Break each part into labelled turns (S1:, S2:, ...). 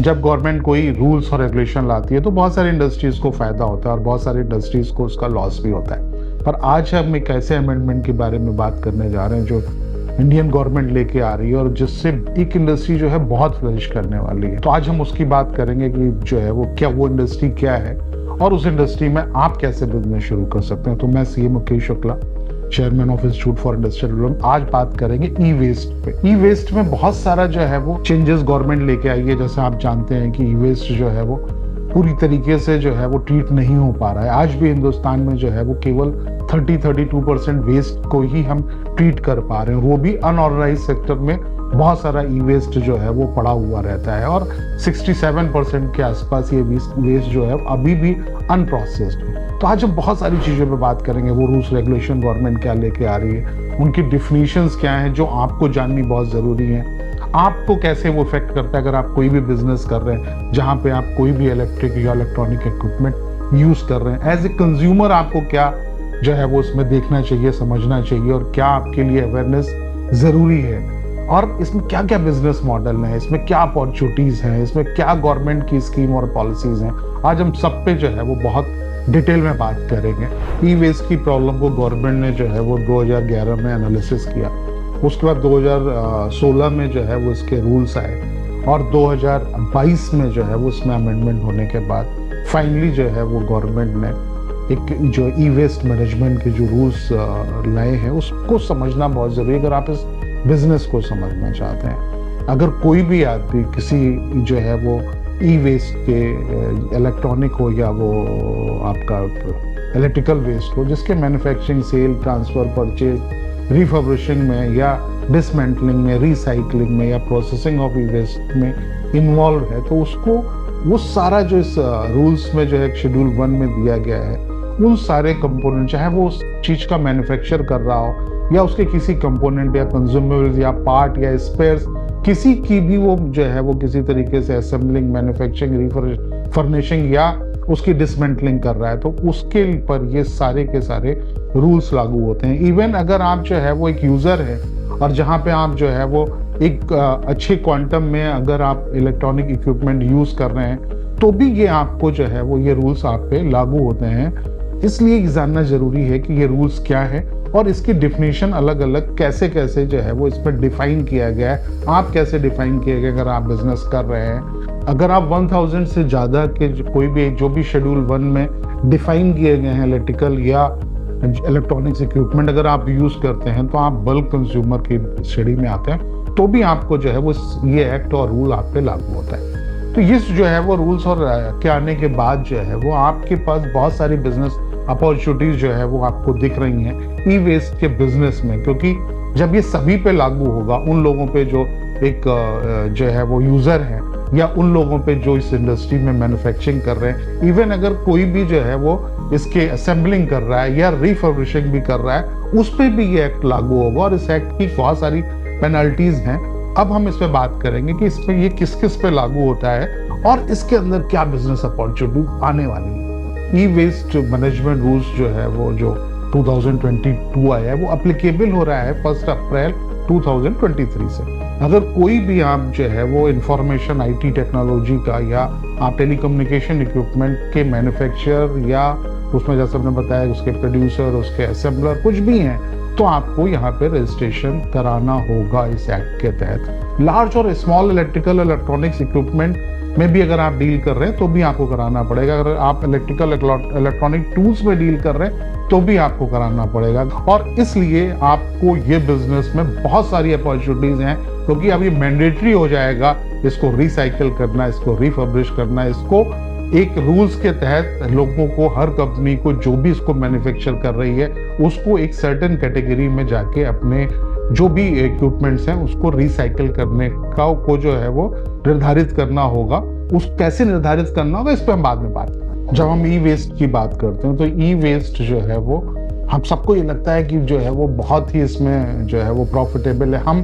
S1: जब गवर्नमेंट कोई रूल्स और रेगुलेशन लाती है तो बहुत सारी इंडस्ट्रीज को फायदा होता है और बहुत सारी इंडस्ट्रीज को उसका लॉस भी होता है। पर आज हम एक ऐसे अमेंडमेंट के बारे में बात करने जा रहे हैं जो इंडियन गवर्नमेंट लेके आ रही है और जिससे एक इंडस्ट्री जो है बहुत फ्लरिश करने वाली है। तो आज हम उसकी बात करेंगे कि जो है वो इंडस्ट्री क्या है और उस इंडस्ट्री में आप कैसे बिजनेस शुरू कर सकते हैं। तो मैं CA Mukesh Shukla, chairman of institute for industrial development, आज बात करेंगे ई वेस्ट पे। ई वेस्ट में बहुत सारा जो है वो चेंजेस गवर्नमेंट लेके आई है। जैसे आप जानते हैं कि ई वेस्ट जो है वो पूरी तरीके से जो है वो ट्रीट नहीं हो पा रहा है। आज भी हिंदुस्तान में जो है वो केवल 30-32% वेस्ट को ही हम ट्रीट कर पा रहे हैं, वो भी अनऑर्गेनाइज सेक्टर में बहुत सारा ई वेस्ट जो है वो पड़ा हुआ रहता है और 67% के आसपास ये वेस्ट जो है अभी भी अनप्रोसेस्ड है। तो आज हम बहुत सारी चीज़ों पे बात करेंगे, वो रूल्स रेगुलेशन गवर्नमेंट क्या लेके आ रही है, उनकी डिफिनीशंस क्या हैं जो आपको जाननी बहुत ज़रूरी है, आपको कैसे वो इफेक्ट करता है अगर आप कोई भी बिजनेस कर रहे हैं जहाँ पे आप कोई भी इलेक्ट्रिक या इलेक्ट्रॉनिक इक्विपमेंट यूज़ कर रहे हैं। एज ए कंज्यूमर आपको क्या जो है वो इसमें देखना चाहिए, समझना चाहिए और क्या आपके लिए अवेयरनेस ज़रूरी है और इसमें क्या क्या बिजनेस मॉडल है, इसमें क्या अपॉर्चुनिटीज़ हैं, इसमें क्या गवर्नमेंट की स्कीम और पॉलिसीज़ हैं। आज हम सब पे जो है वो बहुत डिटेल में बात करेंगे। ई वेस्ट की प्रॉब्लम को गवर्नमेंट ने जो है वो 2011 में एनालिसिस किया, उसके बाद 2016 में जो है वो इसके रूल्स आए और 2022 में जो है वो इसमें अमेंडमेंट होने के बाद फाइनली जो है वो गवर्नमेंट ने एक जो ई वेस्ट मैनेजमेंट के जो रूल्स लाए हैं उसको समझना बहुत ज़रूरी है अगर आप इस बिजनेस को समझना चाहते हैं। अगर कोई भी आदमी किसी जो है वो ई वेस्ट के इलेक्ट्रॉनिक हो या वो आपका इलेक्ट्रिकल वेस्ट हो जिसके मैन्युफैक्चरिंग, सेल, ट्रांसफ़र, परचेज, रिफर्बिशिंग में या डिसमेंटलिंग में, रिसाइकलिंग में या प्रोसेसिंग ऑफ ई वेस्ट में इन्वॉल्व है तो उसको वो सारा जो इस रूल्स में जो है शेड्यूल 1 में दिया गया है उन सारे कंपोनेंट, चाहे वो उस चीज़ का मैन्युफैक्चर कर रहा हो या उसके किसी कंपोनेंट या कंज्यूमेबल्स या पार्ट या स्पेयर्स, किसी की भी वो जो है वो किसी तरीके से असेंबलिंग, मैन्युफैक्चरिंग, फर्निशिंग या उसकी डिसमेंटलिंग कर रहा है तो उसके पर ये सारे के सारे रूल्स लागू होते हैं। इवन अगर आप जो है वो एक यूज़र है और जहाँ पे आप जो है वो एक अच्छे क्वांटम में अगर आप इलेक्ट्रॉनिक इक्विपमेंट यूज़ कर रहे हैं तो भी ये आपको जो है वो ये रूल्स आप पे लागू होते हैं। इसलिए जानना ज़रूरी है कि ये रूल्स क्या है और इसकी डिफिनीशन अलग अलग कैसे कैसे जो है वो इस पर डिफाइन किया गया है, आप कैसे डिफाइन किए गए अगर आप बिजनेस कर रहे हैं। अगर आप 1000 से ज़्यादा के कोई भी जो भी शेड्यूल 1 में डिफाइन किए गए हैं इलेक्ट्रिकल या इलेक्ट्रॉनिक्स इक्विपमेंट अगर आप यूज़ करते हैं तो आप बल्क कंज्यूमर की श्रेणी में आते हैं तो भी आपको जो है वो ये एक्ट और रूल आप पे लागू होता है। तो ये जो है वो रूल्स और के आने के बाद जो है वो आपके पास बहुत सारी बिजनेस अपॉर्चुनिटीज जो है वो आपको दिख रही हैं ई वेस्ट के बिजनेस में, क्योंकि जब ये सभी पे लागू होगा, उन लोगों पे जो एक जो है वो यूज़र है या उन लोगों पे जो इस इंडस्ट्री में मैन्युफैक्चरिंग कर रहे हैं, इवन अगर कोई भी जो है वो इसके असेंबलिंग कर रहा है या रिफर्बिशिंग भी कर रहा है, उस पर भी ये एक्ट लागू होगा और इस एक्ट की बहुत सारी पेनल्टीज हैं। अब हम इस पे बात करेंगे कि इस पे ये किस किस पे लागू होता है और इसके अंदर क्या बिजनेस अपॉर्चुनिटी आने वाली है। ई वेस्ट मैनेजमेंट रूल्स जो है वो जो 2022 आया है वो अप्लीकेबल हो रहा है 1 अप्रैल 2023 से। अगर कोई भी आप जो है वो इंफॉर्मेशन आईटी टेक्नोलॉजी का या आप टेलीकम्युनिकेशन इक्विपमेंट के मैन्युफैक्चरर या उसमें जैसे हमने बताया उसके प्रोड्यूसर, उसके असेंबलर कुछ भी हैं तो आपको यहाँ पे रजिस्ट्रेशन कराना होगा इस एक्ट के तहत। लार्ज और स्मॉल इलेक्ट्रिकल इलेक्ट्रॉनिक्स इक्विपमेंट में भी अगर आप डील कर रहे हैं तो भी आपको कराना पड़ेगा। अगर आप इलेक्ट्रिकल इलेक्ट्रॉनिक टूल्स में डील कर रहे हैं तो भी आपको कराना पड़ेगा और इसलिए आपको ये बिजनेस में बहुत सारी अपॉर्चुनिटीज हैं क्योंकि अब ये मैंडेटरी हो जाएगा इसको रिसाइकिल करना, इसको रिफर्बिश करना, इसको एक रूल्स के तहत लोगों को, हर कंपनी को जो भी इसको मैन्युफैक्चर कर रही है उसको एक सर्टेन कैटेगरी में जाके अपने जो भी इक्विपमेंट्स हैं उसको रिसाइकिल करने का को जो है वो निर्धारित करना होगा। उस कैसे निर्धारित करना होगा इस पर हम बाद में बात करेंगे। जब हम ई वेस्ट की बात करते हैं तो ई वेस्ट जो है वो हम सबको ये लगता है कि जो है वो बहुत ही इसमें जो है वो प्रॉफिटेबल है। हम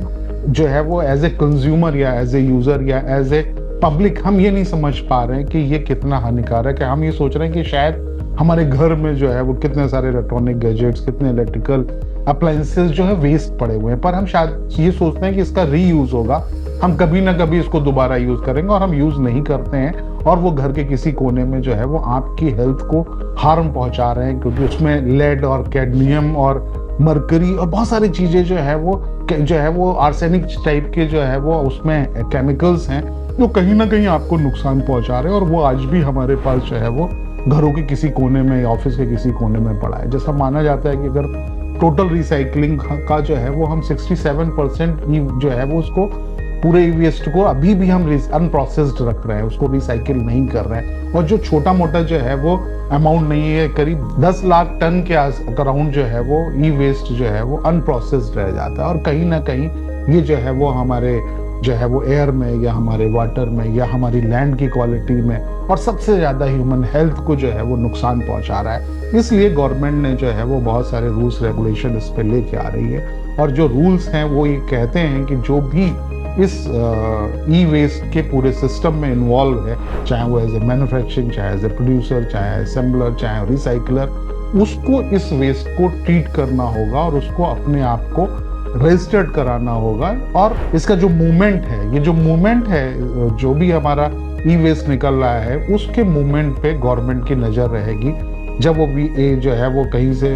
S1: जो है वो एज ए कंज्यूमर या एज ए यूजर या एज ए पब्लिक हम ये नहीं समझ पा रहे हैं कि ये कितना हानिकारक है। हम ये सोच रहे हैं कि शायद हमारे घर में जो है वो कितने सारे इलेक्ट्रॉनिक गैजेट्स, कितने इलेक्ट्रिकल अप्लायंसेस जो है वेस्ट पड़े हुए हैं, पर हम शायद ये सोचते हैं कि इसका रीयूज होगा हम कभी ना कभी इसको दोबारा यूज करेंगे और हम यूज नहीं करते हैं और वो घर के किसी कोने में जो है वो आपकी हेल्थ को हार्म पहुंचा रहे हैं, क्योंकि उसमें लेड और कैडमियम और मरकरी और बहुत सारी चीजें जो है वो आर्सेनिक टाइप के जो है वो उसमें केमिकल्स हैं जो कहीं ना कहीं आपको नुकसान पहुंचा रहे हैं। और वो आज भी हमारे पास जो है वो घरों के किसी कोने में, ऑफिस के किसी कोने में पड़ा है। जैसा माना जाता है कि अगर टोटल रिसाइकलिंग का जो है वो हम 67% जो है वो उसको पूरे वेस्ट को अभी भी हम अनप्रोसेस्ड रख रहे हैं, उसको रिसाइकिल नहीं कर रहे हैं। और जो छोटा मोटा जो है वो अमाउंट नहीं है, करीब 10 लाख टन के अराउंड जो है वो ई वेस्ट जो है वो अनप्रोसेस्ड रह जाता है। और कहीं ना कहीं ये जो है वो हमारे जो है वो एयर में या हमारे वाटर में या हमारी लैंड की क्वालिटी में और सबसे ज्यादा ह्यूमन हेल्थ को जो है वो नुकसान पहुंचा रहा है। इसलिए गवर्नमेंट ने जो है वो बहुत सारे रूल्स रेगुलेशन इस पे लेके आ रही है। और जो रूल्स हैं वो ये कहते हैं कि जो भी इस ई वेस्ट के पूरे सिस्टम में इन्वॉल्व है, चाहे वो एज ए मैन्युफैक्चरिंग, चाहे एज ए प्रोड्यूसर, चाहे असेंबलर, चाहे रिसाइकलर, उसको इस वेस्ट को ट्रीट करना होगा और उसको अपने आप को रजिस्टर्ड कराना होगा। और इसका जो मूवमेंट है, ये जो मूवमेंट है, जो भी हमारा ई वेस्ट निकल रहा है उसके मूवमेंट पे गवर्नमेंट की नज़र रहेगी। जब वो भी जो है वो कहीं से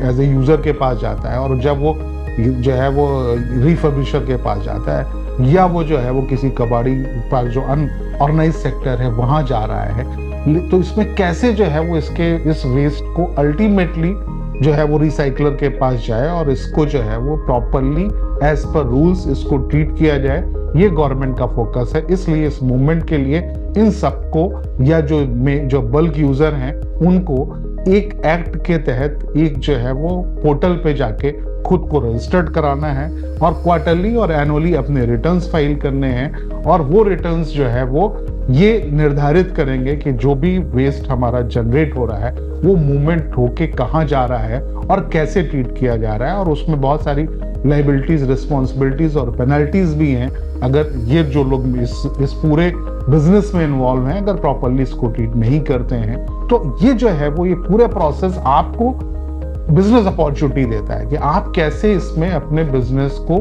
S1: एज ए यूज़र के पास जाता है और जब वो जो है वो रिफर्बिशर के पास जाता है या वो जो है वो किसी कबाड़ी पास जो अनऑर्गेनाइज सेक्टर है वहाँ जा रहा है, तो इसमें कैसे जो है वो इस वेस्ट को अल्टीमेटली जो है वो रिसाइकलर के पास जाए और इसको जो है वो प्रॉपरली एज पर रूल्स इसको ट्रीट किया जाए, ये गवर्नमेंट का फोकस है। इसलिए इस मूवमेंट के लिए इन सबको या जो बल्क यूजर हैं उनको एक एक्ट के तहत एक जो है वो पोर्टल पे जाके खुद को रजिस्टर्ड कराना है और क्वार्टरली और एनुअली अपने रिटर्न्स फाइल करने हैं। और वो रिटर्न्स जो है वो ये निर्धारित करेंगे कि जो भी वेस्ट हमारा जनरेट हो रहा है वो मूवमेंट होके कहाँ जा रहा है और कैसे ट्रीट किया जा रहा है। और उसमें बहुत सारी लाइबिलिटीज, रिस्पॉन्सिबिलिटीज और पेनल्टीज भी हैं अगर ये जो लोग इस पूरे बिजनेस में इन्वॉल्व हैं अगर प्रॉपरली इसको ट्रीट नहीं करते हैं। तो ये जो है वो ये पूरा प्रोसेस आपको बिजनेस अपॉर्चुनिटी देता है कि आप कैसे इसमें अपने बिजनेस को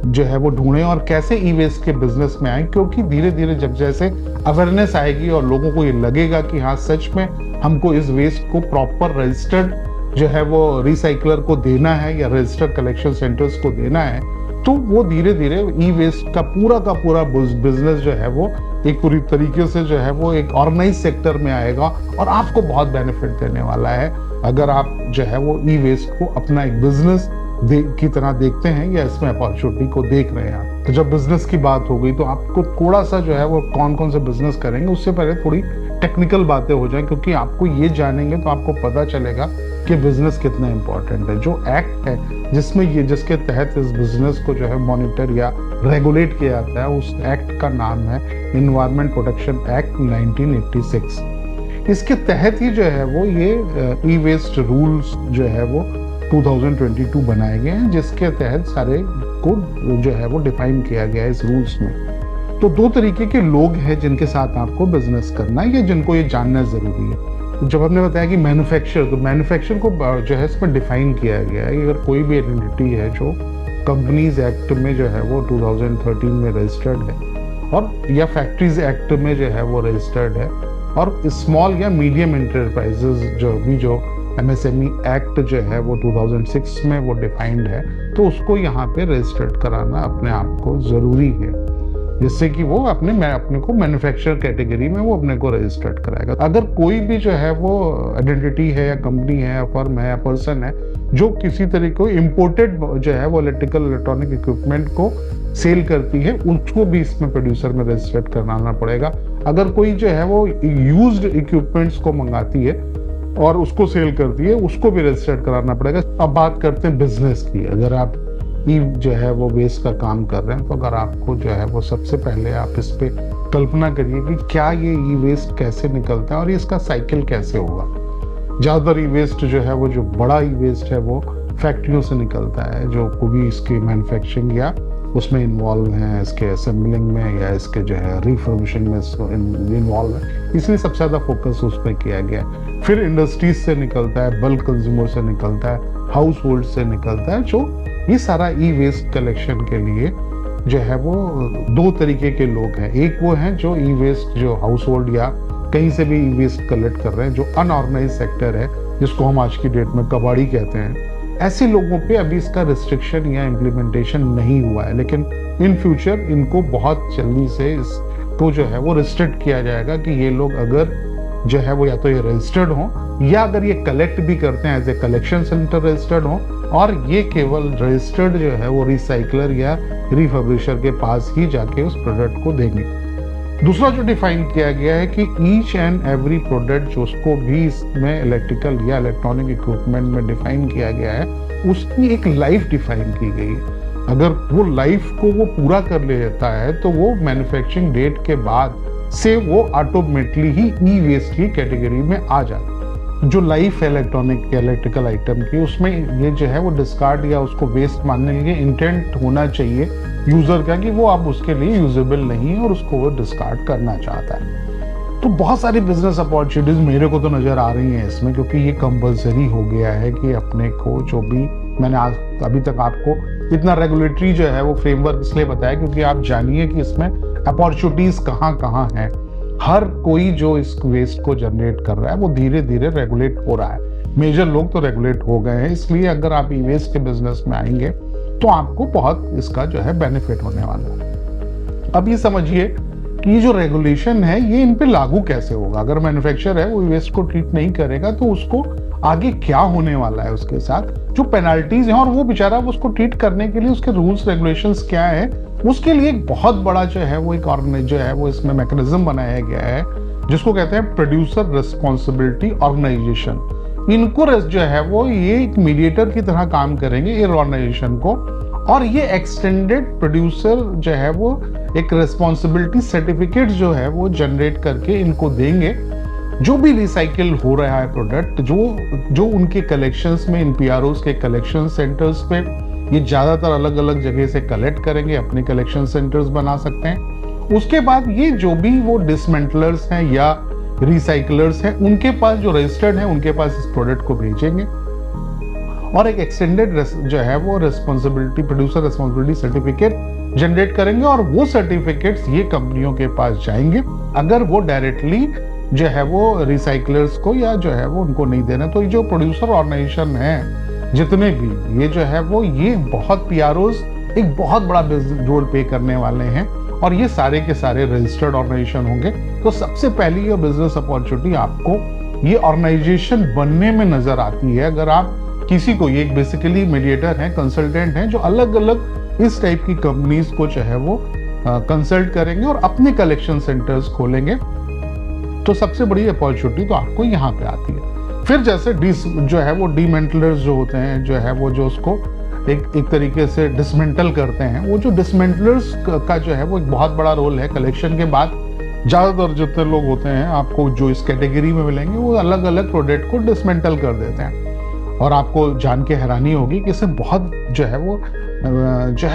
S1: जो है वो ढूंढें और कैसे ई वेस्ट के बिजनेस में आए। क्योंकि धीरे धीरे जब जैसे अवेयरनेस आएगी और लोगों को ये लगेगा कि हाँ सच में हमको इस वेस्ट को प्रॉपर रजिस्टर्ड जो है वो रिसाइकलर को देना है या रजिस्टर्ड कलेक्शन सेंटर्स को देना है, तो वो धीरे धीरे ई वेस्ट का पूरा बिजनेस जो है वो एक पूरी तरीके से जो है वो एक ऑर्गेनाइज सेक्टर में आएगा और आपको बहुत बेनिफिट देने वाला है अगर आप जो है वो ई वेस्ट को अपना एक बिजनेस की तरह देखते हैं या इसमें अपॉर्चुनिटी को देख रहे हैं। तो जब बिजनेस की बात हो गई तो आपको थोड़ा सा जो है वो कौन कौन से बिजनेस करेंगे उससे पहले थोड़ी टेक्निकल बातें हो जाएं, क्योंकि आपको ये जानेंगे तो आपको पता चलेगा कि बिजनेस कितना इंपॉर्टेंट है। जो एक्ट है जिसके तहत इस बिजनेस को जो है मॉनिटर या रेगुलेट किया जाता है उस एक्ट का नाम है एनवायरमेंट प्रोटेक्शन एक्ट 1986। इसके तहत ही जो है वो ये ई वेस्ट रूल्स जो है वो 2022 बनाए गए हैं, जिसके तहत सारे को जो है वो डिफाइन किया गया है इस रूल्स में। तो दो तरीके के लोग हैं जिनके साथ आपको बिजनेस करना है या जिनको ये जानना जरूरी है। तो जब हमने बताया कि मैन्युफैक्चर को जो है इसमें डिफाइन किया गया है। अगर कोई भी आइडेंटिटी है जो कंपनीज एक्ट में जो है वो 2013 में रजिस्टर्ड है और या फैक्ट्रीज एक्ट में जो है वो रजिस्टर्ड है और स्मॉल या मीडियम एंटरप्राइजेज जो MSME एक्ट जो है वो 2006 में वो डिफाइंड है, तो उसको यहाँ पे रजिस्टर्ड कराना अपने आप को ज़रूरी है, जिससे कि वो अपने को मैन्युफैक्चर कैटेगरी में वो अपने को रजिस्टर्ड कराएगा। अगर कोई भी जो है वो आइडेंटिटी है या कंपनी है या फर्म है या पर्सन है जो किसी तरीके को इम्पोर्टेड जो है वो इलेक्ट्रॉनिक इक्विपमेंट को सेल करती है, उसको भी इसमें प्रोड्यूसर में रजिस्टर्ड कराना पड़ेगा। अगर कोई जो है वो यूज्ड इक्विपमेंट्स को मंगाती है और उसको सेल करती है, उसको भी रजिस्टर्ड कराना पड़ेगा। अब बात करते हैं बिजनेस की। अगर आप ई जो है वो वेस्ट का काम कर रहे हैं तो अगर आपको जो है वो सबसे पहले आप इस पे कल्पना करिए कि क्या ये ई वेस्ट कैसे निकलता है और इसका साइकिल कैसे होगा। ज़्यादातर ई वेस्ट जो है वो जो बड़ा ई वेस्ट है वो फैक्ट्रियों से निकलता है, जो कभी इसकी मैन्युफैक्चरिंग या उसमें इन्वॉल्व हैं, इसके असेंबलिंग में या इसके जो है रिफर्बिशिंग में इन्वॉल्व है, इसलिए सबसे ज़्यादा फोकस उस पर किया गया है। फिर इंडस्ट्रीज से निकलता है, बल्क कंज्यूमर से निकलता है, हाउस होल्ड से निकलता है, जो ये सारा ई वेस्ट कलेक्शन के लिए जो है वो दो तरीके के लोग हैं। एक वो हैं जो ई वेस्ट, जो हाउस होल्ड या कहीं से भी ई वेस्ट कलेक्ट कर रहे हैं, जो अनऑर्गेनाइज सेक्टर है, जिसको हम आज की डेट में कबाड़ी कहते हैं। ऐसे लोगों पे अभी इसका रिस्ट्रिक्शन या इम्प्लीमेंटेशन नहीं हुआ है, लेकिन इन फ्यूचर इनको बहुत जल्दी से इसको जो है वो रिस्ट्रिक्ट किया जाएगा कि ये लोग अगर जो है वो या तो ये रजिस्टर्ड हों, या अगर ये कलेक्ट भी करते हैं as a collection centre registered हों, और ये केवल रजिस्टर्ड जो है वो रिसाइकलर या रिफर्बिशर के पास ही जाके उस प्रोडक्ट को देंगे। दूसरा जो डिफाइन किया गया है कि ईच एंड एवरी प्रोडक्ट जो उसको भी इसमें इलेक्ट्रिकल या इलेक्ट्रॉनिक इक्विपमेंट में डिफाइन किया गया है, उसकी एक लाइफ डिफाइन की गई है। अगर वो लाइफ को वो पूरा कर लेता है तो वो मैन्युफैक्चरिंग डेट के बाद से वो ऑटोमेटिकली ही ई वेस्ट की कैटेगरी में आ जाता है। जो लाइफ है इलेक्ट्रॉनिक या इलेक्ट्रिकल आइटम की, उसमें ये जो है वो डिस्कार्ड या उसको वेस्ट मानने के लिए इंटेंट होना चाहिए यूजर का कि वो अब उसके लिए यूजेबल नहीं है और उसको वो डिस्कार्ड करना चाहता है। तो बहुत सारी बिजनेस अपॉर्चुनिटीज मेरे को तो नजर आ रही हैं इसमें, क्योंकि ये कंपलसरी हो गया है कि अपने को जो भी मैंने आज अभी तक आपको इतना रेगुलेटरी जो है वो फ्रेमवर्क इसलिए बताया क्योंकि आप जानिए कि इसमें अपॉर्चुनिटीज कहाँ कहाँ हैं। हर कोई जो इस वेस्ट को जनरेट कर रहा है वो धीरे धीरे रेगुलेट हो रहा है। मेजर लोग तो रेगुलेट हो गए हैं, इसलिए अगर आप ई वेस्ट के बिजनेस में आएंगे तो आपको बहुत इसका जो है बेनिफिट होने वाला है। अब ये समझिए कि ये जो रेगुलेशन है ये इन पे लागू कैसे होगा। अगर मैन्युफैक्चरर है वो वेस्ट को ट्रीट नहीं करेगा तो उसको आगे क्या होने वाला है, उसके साथ जो पेनल्टीज हैं, और वो बेचारा उसको ट्रीट करने के लिए उसके रूल्स रेगुलेशंस क्या है, उसके लिए एक बहुत बड़ा जो है वो एक जो है वो इसमें मैकेनिज्म बनाया गया है जिसको कहते हैं प्रोड्यूसर रिस्पॉन्सिबिलिटी ऑर्गेनाइजेशन। इनको जो है वो ये एक मीडिएटर की तरह काम करेंगे ये ऑर्गेनाइजेशन को, और ये एक्सटेंडेड प्रोड्यूसर जो है वो एक रिस्पॉन्सिबिलिटी सर्टिफिकेट जो है वो जनरेट करके इनको देंगे। जो भी रिसाइकिल हो रहा है प्रोडक्ट, जो उनके कलेक्शंस में इन पीआरओस के कलेक्शन सेंटर्स पे ये ज्यादातर अलग अलग जगह से कलेक्ट करेंगे, अपने कलेक्शन सेंटर्स बना सकते हैं। उसके बाद ये जो भी वो डिसमेंटलर्स हैं या रिसाइकलर्स हैं, उनके पास जो रजिस्टर्ड हैं उनके पास इस प्रोडक्ट को भेजेंगे और एक एक्सटेंडेड जो है वो responsibility producer responsibility certificate generate करेंगे, और वो सर्टिफिकेट्स ये कंपनियों के पास जाएंगे। अगर वो डायरेक्टली जो है वो रिसाइकलर्स को या जो है वो उनको नहीं देना, तो ये जो प्रोड्यूसर ऑर्गेनाइजेशन है जितने भी ये जो है वो ये बहुत पीआरओस एक बहुत बड़ा रोल प्ले करने वाले हैं, और ये सारे के सारे रजिस्टर्ड ऑर्गेनाइजेशन होंगे। तो सबसे पहली ये बिजनेस अपॉर्चुनिटी आपको ये ऑर्गेनाइजेशन बनने में नजर आती है। अगर आप किसी को, ये बेसिकली मीडिएटर हैं, कंसल्टेंट हैं, जो अलग अलग इस टाइप की कंपनीज को जो है वो कंसल्ट करेंगे और अपने कलेक्शन सेंटर्स खोलेंगे, तो सबसे बड़ी अपॉर्चुनिटी तो आपको यहाँ पे आती है। फिर जैसे जो है वो डीमेंटलर्स जो होते हैं, जो है वो जो उसको एक तरीके से डिसमेंटल करते हैं, वो जो डिसमेंटलर्स का जो है वो एक बहुत बड़ा रोल है। कलेक्शन के बाद ज्यादातर जितने लोग होते हैं आपको जो इस कैटेगरी में मिलेंगे वो अलग अलग प्रोडक्ट को डिसमेंटल कर देते हैं, और आपको जान के हैरानी होगी कि इससे बहुत जो है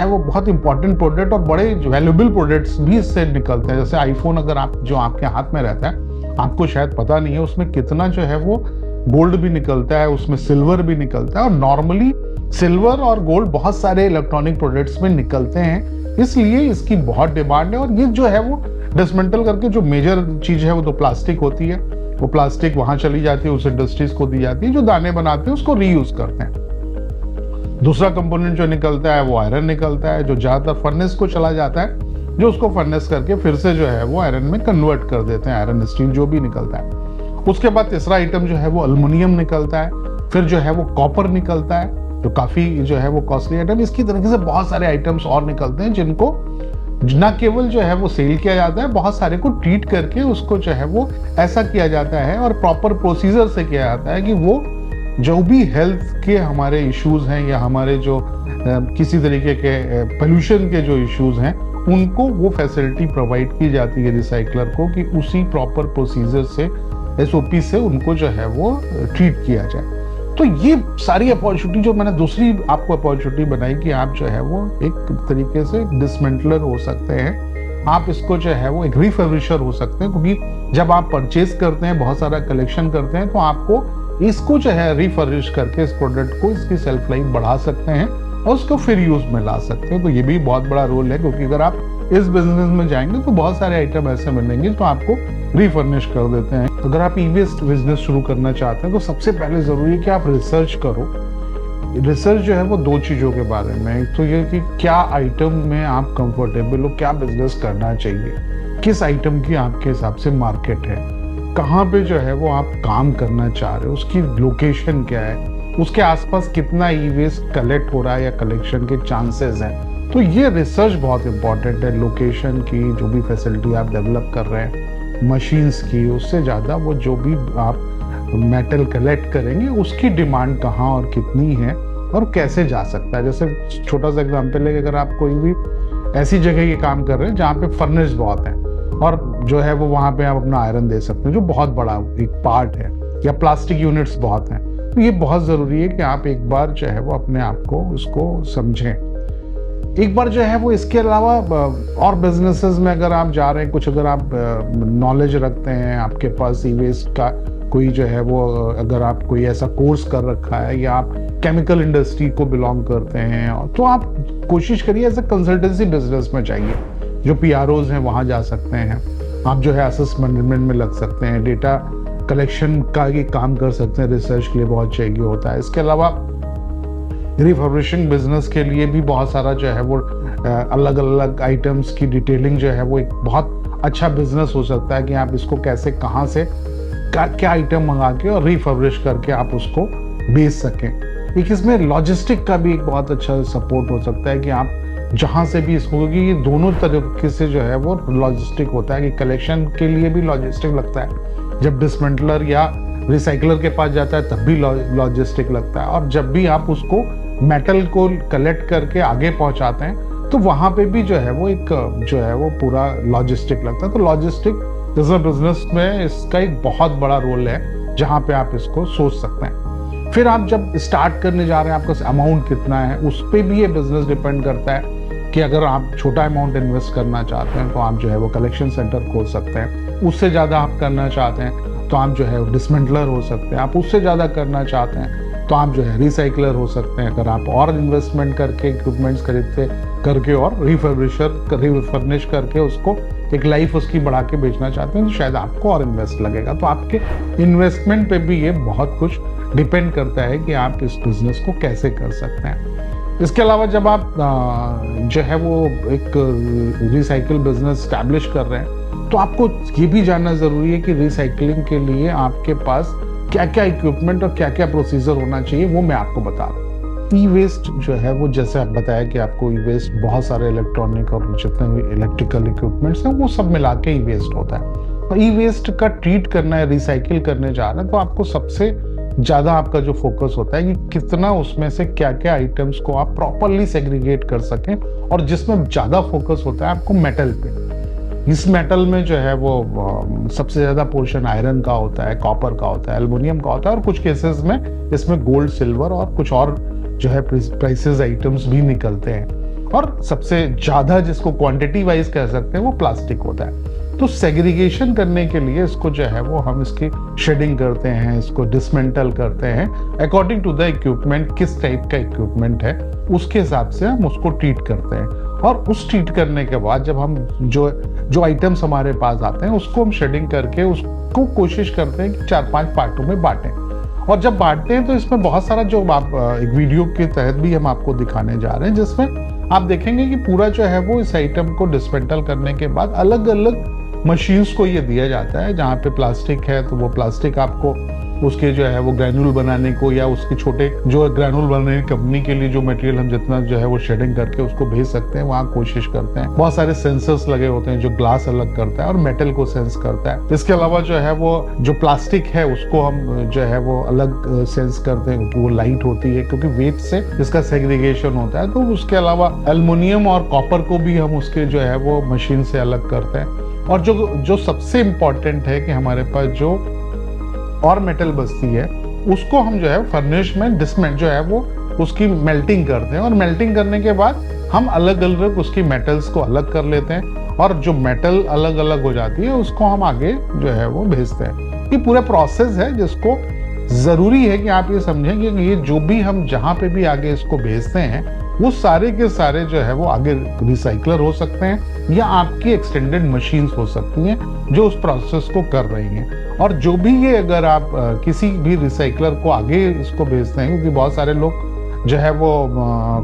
S1: वो बहुत इंपॉर्टेंट प्रोडक्ट और बड़े वैल्यूएबल प्रोडक्ट्स भी इससे निकलते हैं। जैसे आईफोन अगर आप जो आपके हाथ में रहता है, आपको शायद पता नहीं है उसमें कितना जो है वो गोल्ड भी निकलता है, उसमें सिल्वर भी निकलता है, और नॉर्मली सिल्वर और गोल्ड बहुत सारे इलेक्ट्रॉनिक प्रोडक्ट्स में निकलते हैं, इसलिए इसकी बहुत डिमांड है। और ये जो है वो डिसमेंटल करके जो मेजर चीज है वो तो प्लास्टिक होती है, वो प्लास्टिक वहां चली जाती है, उस इंडस्ट्रीज को दी जाती है, जो दाने बनाते हैं उसको रीयूज करते हैं। दूसरा कंपोनेंट जो निकलता है वो आयरन निकलता है, जो ज्यादातर फर्नेस को चला जाता है, जो उसको फर्नेस करके फिर से जो है वो आयरन में कन्वर्ट कर देते हैं, आयरन स्टील जो भी निकलता है। उसके बाद तीसरा आइटम जो है वो अल्युमिनियम निकलता है, फिर जो है वो कॉपर निकलता है, जो काफी जो है वो कॉस्टली आइटम। इसकी तरीके से बहुत सारे आइटम्स और निकलते हैं जिनको न केवल जो है वो सेल किया जाता है, बहुत सारे को ट्रीट करके उसको जो है वो ऐसा किया जाता है और प्रॉपर प्रोसीजर से किया जाता है कि वो जो भी हेल्थ के हमारे इश्यूज हैं या हमारे जो किसी तरीके के पोल्यूशन के जो इश्यूज हैं, उनको वो फैसिलिटी प्रोवाइड की जाती है रिसाइकलर को कि उसी प्रॉपर प्रोसीजर से, एसओपी से उनको जो है वो ट्रीट किया जाए। तो ये सारी अपॉर्चुनिटी जो मैंने दूसरी आपको अपॉर्चुनिटी बनाई कि आप जो है वो एक तरीके से डिसमेंटलर हो सकते हैं, आप इसको जो है वो एक रिफर्बिशर हो सकते हैं, क्योंकि जब आप परचेज करते हैं, बहुत सारा कलेक्शन करते हैं, तो आपको इसको जो है रिफर्बिश करके इस प्रोडक्ट को, इसकी सेल्फ लाइफ बढ़ा सकते हैं और उसको फिर यूज में ला सकते हो। तो ये भी बहुत बड़ा रोल है, क्योंकि अगर आप इस बिजनेस में जाएंगे तो बहुत सारे आइटम ऐसे मिलेंगे जो आपको रिफर्निश कर देते हैं। अगर आप ई वेस्ट बिजनेस शुरू करना चाहते हैं तो सबसे पहले जरूरी है कि आप रिसर्च करो। रिसर्च जो है वो दो चीजों के बारे में, एक तो ये कि क्या आइटम में आप कंफर्टेबल हो, क्या बिजनेस करना चाहिए, किस आइटम की आपके हिसाब से मार्केट है, कहाँ पे जो है वो आप काम करना चाह रहे हो, उसकी लोकेशन क्या है, उसके आसपास कितना ई वेस्ट कलेक्ट हो रहा है या कलेक्शन के चांसेस हैं। तो ये रिसर्च बहुत इंपॉर्टेंट है। लोकेशन की, जो भी फैसिलिटी आप डेवलप कर रहे हैं, मशीन्स की, उससे ज़्यादा वो जो भी आप मेटल कलेक्ट करेंगे उसकी डिमांड कहाँ और कितनी है और कैसे जा सकता है। जैसे छोटा सा एग्जांपल है कि अगर आप कोई भी ऐसी जगह ये काम कर रहे हैं जहाँ पे फर्नेस बहुत है और जो है वो वहाँ पे आप अपना आयरन दे सकते हैं, जो बहुत बड़ा एक पार्ट है, या प्लास्टिक यूनिट्स बहुत हैं, तो ये बहुत ज़रूरी है कि आप एक बार जो है वो अपने आप को उसको समझें। एक बार जो है वो इसके अलावा और बिजनेसेस में अगर आप जा रहे हैं, कुछ अगर आप नॉलेज रखते हैं, आपके पास ई वेस्ट का कोई जो है वो, अगर आप कोई ऐसा कोर्स कर रखा है या आप केमिकल इंडस्ट्री को बिलोंग करते हैं, तो आप कोशिश करिए एज ए कंसल्टेंसी बिजनेस में जाइए। जो PROs हैं वहाँ जा सकते हैं, आप जो है असेस मैनेजमेंट में लग सकते हैं, डेटा कलेक्शन का ये काम कर सकते हैं, रिसर्च के लिए बहुत चाहिए होता है। इसके अलावा रिफर्बिशिंग बिजनेस के लिए भी बहुत सारा जो है वो अलग अलग आइटम्स की डिटेलिंग जो है वो एक बहुत अच्छा बिजनेस हो सकता है कि आप इसको कैसे, कहाँ से क्या आइटम मंगा के और रिफर्बिश करके आप उसको बेच सकें। एक इसमें लॉजिस्टिक का भी एक बहुत अच्छा सपोर्ट हो सकता है कि आप जहाँ से भी इसको, क्योंकि ये दोनों तरीके से जो है वो लॉजिस्टिक होता है कि कलेक्शन के लिए भी लॉजिस्टिक लगता है, जब डिसमेंटलर या रिसाइकलर के पास जाता है तब भी लॉजिस्टिक लगता है, और जब भी आप उसको मेटल को कलेक्ट करके आगे पहुंचाते हैं तो वहां पे भी जो है वो एक जो है वो पूरा लॉजिस्टिक लगता है। तो लॉजिस्टिक बिजनेस में इसका एक बहुत बड़ा रोल है जहां पे आप इसको सोच सकते हैं। फिर आप जब स्टार्ट करने जा रहे हैं, आपका अमाउंट कितना है उस पर भी ये बिजनेस डिपेंड करता है कि अगर आप छोटा अमाउंट इन्वेस्ट करना चाहते हैं तो आप जो है वो कलेक्शन सेंटर खोल सकते हैं, उससे ज़्यादा आप करना चाहते हैं तो आप जो है डिसमेंटलर हो सकते हैं, आप उससे ज़्यादा करना चाहते हैं तो आप जो है रिसाइकलर हो सकते हैं। अगर आप और इन्वेस्टमेंट करके इक्विपमेंट्स खरीदते करके और रिफर्निश करके उसको एक लाइफ उसकी बढ़ा के बेचना चाहते हैं तो शायद आपको और इन्वेस्ट लगेगा। तो आपके इन्वेस्टमेंट पे भी ये बहुत कुछ डिपेंड करता है कि आप इस बिजनेस को कैसे कर सकते हैं। इसके अलावा जब आप जो है वो एक रिसाइकिल बिजनेस स्टैब्लिश कर रहे हैं तो आपको ये भी जानना ज़रूरी है कि रिसाइकलिंग के लिए आपके पास क्या क्या इक्विपमेंट और क्या क्या प्रोसीजर होना चाहिए, वो मैं आपको बता रहा हूँ। ई वेस्ट जो है वो, जैसे आप बताया कि आपको ई वेस्ट बहुत सारे इलेक्ट्रॉनिक और जितने भी इलेक्ट्रिकल इक्विपमेंट्स हैं वो सब मिला के ई वेस्ट होता है। तो ई वेस्ट का ट्रीट करना है, रिसाइकिल करने जा रहे हैं तो आपको सबसे ज़्यादा आपका जो फोकस होता है कि कितना उसमें से क्या क्या आइटम्स को आप प्रॉपरली सेग्रीगेट कर सकें, और जिसमें ज़्यादा फोकस होता है आपको मेटल पे। इस मेटल में जो है वो सबसे ज़्यादा पोर्शन आयरन का होता है, कॉपर का होता है, एल्युमिनियम का होता है, और कुछ केसेस में इसमें गोल्ड, सिल्वर और कुछ और जो है प्राइसेस आइटम्स भी निकलते हैं। और सबसे ज़्यादा जिसको क्वांटिटी वाइज कह सकते हैं वो प्लास्टिक होता है। तो सेग्रीगेशन करने के लिए इसको जो है वो हम इसकी शेडिंग करते हैं, इसको डिसमेंटल करते हैं अकॉर्डिंग टू द इक्विपमेंट, किस टाइप का इक्विपमेंट है उसके हिसाब से हम उसको ट्रीट करते हैं। और उस ट्रीट करने के बाद जब हम जो आइटम्स हमारे पास आते हैं उसको हम शेडिंग करके उसको कोशिश करते हैं कि 4-5 पार्टों में बांटें। और जब बांटते हैं तो इसमें बहुत सारा, जो आप एक वीडियो के तहत भी हम आपको दिखाने जा रहे हैं, जिसमें आप देखेंगे कि पूरा जो है वो इस आइटम को डिसमेंटल करने के बाद अलग अलग मशीन्स को ये दिया जाता है। जहाँ पे प्लास्टिक है तो वो प्लास्टिक आपको उसके जो है वो ग्रैन्यूल बनाने को, या उसके छोटे जो ग्रैन्यूल बनाने की कंपनी के लिए जो मटेरियल हम जितना जो है वो शेडिंग करके उसको भेज सकते हैं, वहाँ कोशिश करते हैं। बहुत सारे सेंसर्स लगे होते हैं जो ग्लास अलग करता है और मेटल को सेंस करता है। इसके अलावा जो है वो जो प्लास्टिक है उसको हम जो है वो अलग सेंस करते हैं, वो लाइट होती है क्योंकि वेट से इसका सेग्रीगेशन होता है। तो उसके अलावा एल्युमिनियम और कॉपर को भी हम उसके जो है वो मशीन से अलग करते हैं। और जो सबसे इम्पोर्टेंट है कि हमारे पास जो और मेटल बचती है उसको हम जो है फर्नेस में डिसमेंट जो है वो उसकी मेल्टिंग करते हैं, और मेल्टिंग करने के बाद हम अलग अलग उसकी मेटल्स को अलग कर लेते हैं, और जो मेटल अलग अलग हो जाती है उसको हम आगे जो है वो भेजते हैं। ये पूरा प्रोसेस है जिसको ज़रूरी है कि आप ये समझें कि ये जो भी हम जहाँ पे भी आगे इसको भेजते हैं वो सारे के सारे जो है वो आगे रिसाइकलर हो सकते हैं या आपकी एक्सटेंडेड मशीन्स हो सकती हैं जो उस प्रोसेस को कर रही हैं। और जो भी ये अगर आप किसी भी रिसाइकलर को आगे इसको भेजते हैं, क्योंकि बहुत सारे लोग जो है वो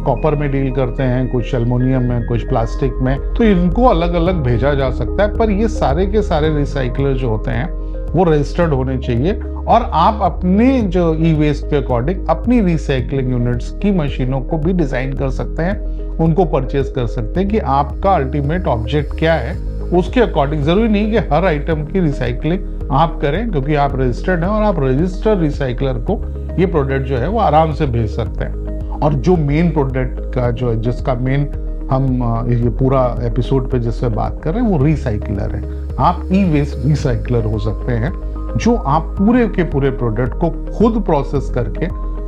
S1: कॉपर में डील करते हैं, कुछ एल्युमिनियम में, कुछ प्लास्टिक में, तो इनको अलग अलग भेजा जा सकता है। पर ये सारे के सारे रिसाइकलर जो होते हैं वो रजिस्टर्ड होने चाहिए और आप अपने जो ई वेस्ट के अकॉर्डिंग अपनी रिसाइकलिंग यूनिट्स की मशीनों को भी डिजाइन कर सकते हैं, उनको परचेज कर सकते हैं कि आपका अल्टीमेट ऑब्जेक्ट क्या है, उसके अकॉर्डिंग। जरूरी नहीं कि हर आइटम की रिसाइकलिंग आप करें, क्योंकि आप रजिस्टर्ड हैं और आप रजिस्टर्ड रिसाइकलर को ये प्रोडक्ट जो है वो आराम से भेज सकते हैं। और जो मेन प्रोडक्ट का जो है, जिसका मेन हम ये पूरा एपिसोड पे जिससे बात कर रहे हैं, वो रिसाइकलर है। आप ई वेस्ट रिसाइकलर हो सकते हैं, जो आप पूरे के पूरे प्रोडक्ट को खुद प्रोसेस करके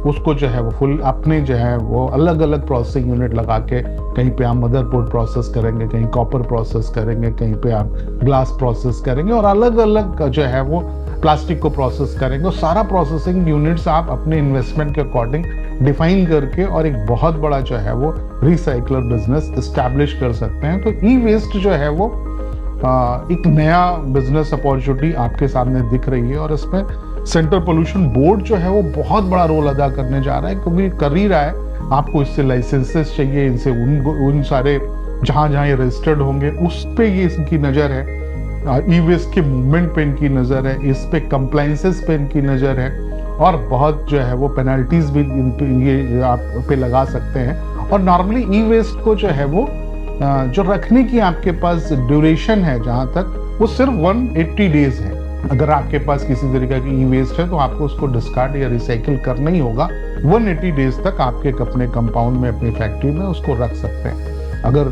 S1: उसको जो है वो फुल अपने जो है वो अलग अलग प्रोसेसिंग यूनिट लगा के, कहीं पे आप मदरबोर्ड प्रोसेस करेंगे, कहीं कॉपर प्रोसेस करेंगे, कहीं पे आप ग्लास प्रोसेस करेंगे और अलग अलग जो है वो प्लास्टिक को प्रोसेस करेंगे। और सारा प्रोसेसिंग यूनिट्स आप अपने इन्वेस्टमेंट के अकॉर्डिंग डिफाइन करके और एक बहुत बड़ा जो है वो रिसाइकलर बिजनेस एस्टैब्लिश कर सकते हैं। तो ई वेस्ट जो है वो एक नया बिजनेस अपॉर्चुनिटी आपके सामने दिख रही है और इसमें सेंट्रल पोल्यूशन बोर्ड जो है वो बहुत बड़ा रोल अदा करने जा रहा है, क्योंकि कर ही रहा है। आपको इससे लाइसेंसेस चाहिए, इनसे उन सारे जहाँ जहाँ ये रजिस्टर्ड होंगे उस पे ये इनकी नज़र है, ई वेस्ट के मूवमेंट पे इनकी नज़र है, इस पे कंप्लाइंसेस पे इनकी नज़र है और बहुत जो है वो पेनल्टीज भी इन पे ये आप पे लगा सकते हैं। और नॉर्मली ई वेस्ट को जो है वो जो रखने की आपके पास ड्यूरेशन है जहाँ तक, वो सिर्फ 180 डेज है। अगर आपके पास किसी तरीके की ई वेस्ट है तो आपको उसको डिस्कार्ड या रिसाइकिल करना ही होगा। 180 डेज तक आपके अपने कंपाउंड में, अपनी फैक्ट्री में उसको रख सकते हैं। अगर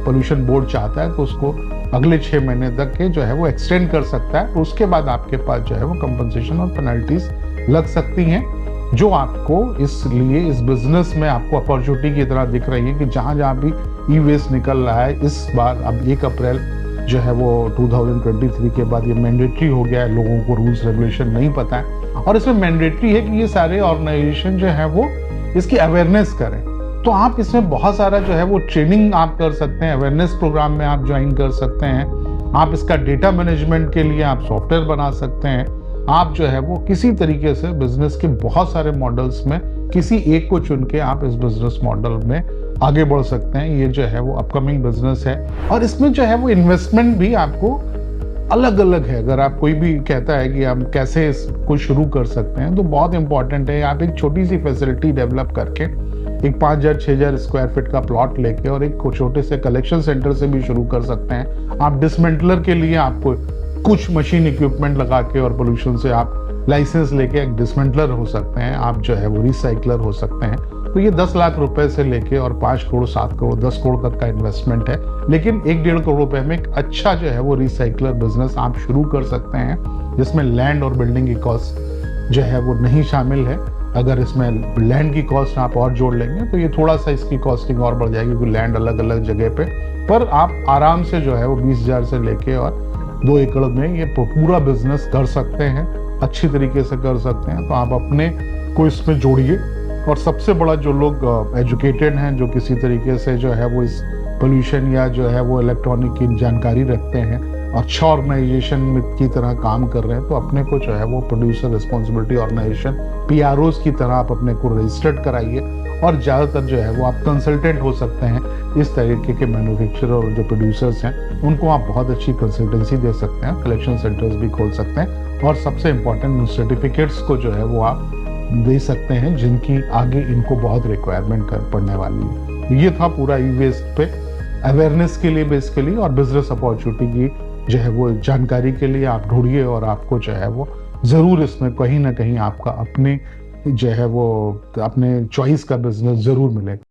S1: पोल्यूशन बोर्ड चाहता है तो उसको अगले 6 महीने तक के जो है वो एक्सटेंड कर सकता है। उसके बाद आपके पास जो है वो कंपनसेशन और पेनल्टीज लग सकती हैं, जो आपको इसलिए इस बिजनेस में आपको अपॉर्चुनिटी की तरह दिख रही है कि जहाँ जहाँ भी ई वेस्ट निकल रहा है, इस बार अब 1 अप्रैल जो है वो 2023 के बाद ये मैंडेटरी हो गया है। लोगों को रूल्स रेगुलेशन नहीं पता है और इसमें मैंडेटरी है कि ये सारे ऑर्गेनाइजेशन जो है वो इसकी अवेयरनेस करें। तो आप इसमें बहुत सारा जो है वो ट्रेनिंग आप कर सकते हैं, अवेयरनेस प्रोग्राम में आप ज्वाइन कर सकते हैं। आप इसका डेटा मैनेजमेंट के लिए आप सॉफ्टवेयर बना सकते हैं। आप जो है वो किसी तरीके से बिजनेस के बहुत सारे मॉडल्स में किसी एक को चुन के आप इस बिजनेस मॉडल में आगे बढ़ सकते हैं। ये जो है वो अपकमिंग बिजनेस है और इसमें जो है वो इन्वेस्टमेंट भी आपको अलग अलग है। अगर आप कोई भी कहता है कि हम कैसे इसको शुरू कर सकते हैं, तो बहुत इंपॉर्टेंट है आप एक छोटी सी फैसिलिटी डेवलप करके एक 5,000-6,000 स्क्वायर फीट का प्लॉट लेके और एक छोटे से कलेक्शन सेंटर से भी शुरू कर सकते हैं। आप डिसमेंटलर के लिए आपको कुछ मशीन इक्विपमेंट लगा के और पोल्यूशन से आप लाइसेंस लेके एक डिसमेंटलर हो सकते हैं। आप जो है वो रिसाइकलर हो सकते हैं। तो ये 10 लाख रुपए से लेके और 5 करोड़, 7 करोड़, 10 करोड़ तक का इन्वेस्टमेंट है, लेकिन 1-1.5 करोड़ रुपए में एक अच्छा जो है वो रिसाइकलर बिजनेस आप शुरू कर सकते हैं, जिसमें लैंड और बिल्डिंग की कॉस्ट जो है वो नहीं शामिल है। अगर इसमें लैंड की कॉस्ट आप और जोड़ लेंगे तो ये थोड़ा सा इसकी कॉस्टिंग और बढ़ जाएगी, क्योंकि लैंड अलग अलग जगह पे, पर आप आराम से जो है वो 20,000 से लेके और 2 एकड़ में ये पूरा बिजनेस कर सकते हैं, अच्छी तरीके से कर सकते हैं। तो आप अपने को इसमें जोड़िए। और सबसे बड़ा जो लोग एजुकेटेड हैं, जो किसी तरीके से जो है वो इस पोल्यूशन या जो है वो इलेक्ट्रॉनिक की जानकारी रखते हैं और अच्छा ऑर्गेनाइजेशन की तरह काम कर रहे हैं, तो अपने को जो है वो प्रोड्यूसर रिस्पॉन्सिबिलिटी ऑर्गेनाइजेशन PROs की तरह आप अपने को रजिस्टर्ड कराइए। और ज़्यादातर जो है वो आप कंसल्टेंट हो सकते हैं। इस तरीके के मैन्युफैक्चरर और जो प्रोड्यूसर्स हैं उनको आप बहुत अच्छी कंसल्टेंसी दे सकते हैं, कलेक्शन सेंटर्स भी खोल सकते हैं और सबसे इम्पोर्टेंट सर्टिफिकेट्स को जो है वो आप दे सकते हैं, जिनकी आगे इनको बहुत रिक्वायरमेंट पड़ने वाली है। ये था पूरा ई वेस्ट पे अवेयरनेस के लिए बेसिकली, और बिजनेस अपॉर्चुनिटी की जो है वो जानकारी के लिए आप ढूंढिए और आपको जो है वो ज़रूर इसमें कहीं ना कहीं आपका अपने जो है वो अपने चॉइस का बिजनेस ज़रूर मिलेगा।